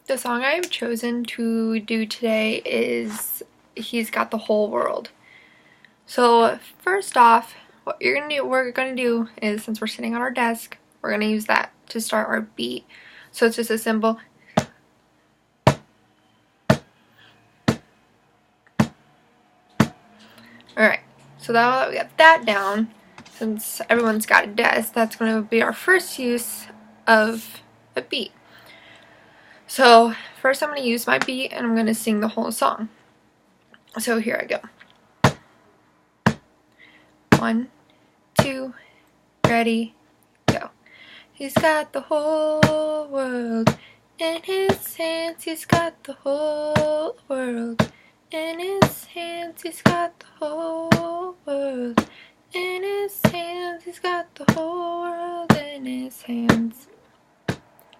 The song I've chosen to do today is He's Got the Whole World. So first off, what we're gonna do is, since we're sitting on our desk, we're gonna use that to start our beat. So it's just a simple alright, so now that we got that down, since everyone's got a desk, that's gonna be our first use of a beat. So first I'm gonna use my beat and I'm gonna sing the whole song. So here I go. 1, 2, ready, go. He's got the whole world in his hands. He's got the whole world in his hands. He's got the whole world in his hands. He's got the whole world in his hands.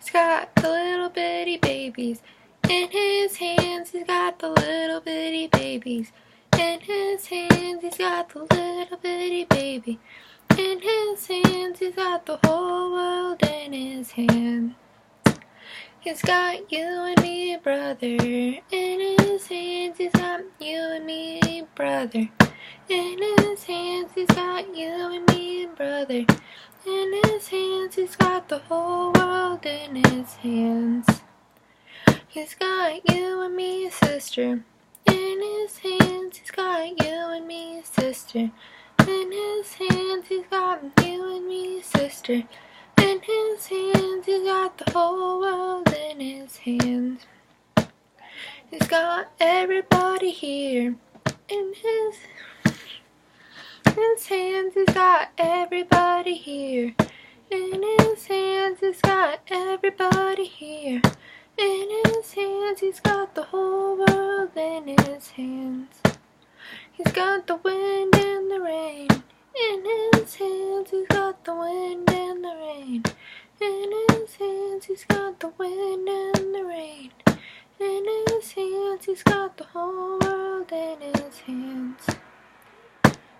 He's got the little bitty babies in his hands. He's got the little bitty babies in his hands. He's got the little bitty baby in his hands. He's got the whole world in his hands. He's got you and me, brother, in his hands. He's got you and me, brother, in his hands. He's got you and me, brother, in his hands. He's got the whole world in his hands. He's got you and me, sister, in his hands. He's got you and me, sister, in his hands. He's got you and me, sister, in his hands. He's got the whole world in his hands. He's got everybody here in his hands. He's got everybody here in his hands. He's got everybody here in his hands. He's got the whole world in his hands. He's got the wind and the rain in his hands. He's got the wind and the rain in his hands. He's got the wind and the rain in his hands. He's got the whole world in his hands.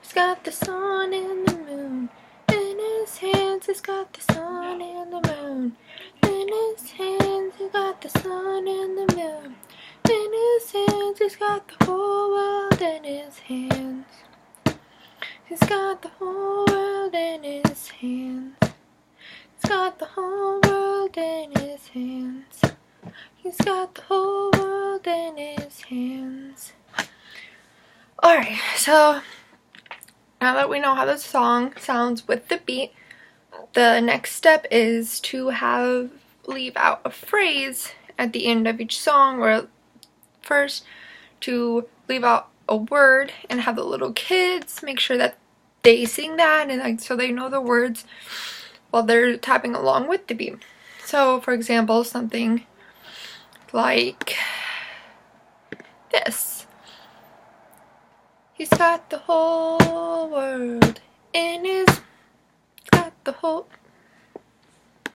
He's got the sun and the moon in his hands. He's got the sun and the moon in his hands. He's got the sun and the moon in his hands. He's got the whole world in his hands. He's got the whole world in his hands. He's got the whole world in his hands. He's got the whole world in his hands. Alright, so now that we know how the song sounds with the beat, the next step is to leave out a phrase at the end of each song, or first to leave out a word and have the little kids make sure that they sing that, and so they know the words while they're tapping along with the beat. So for example, something like this. He's got the whole world in his, got the whole,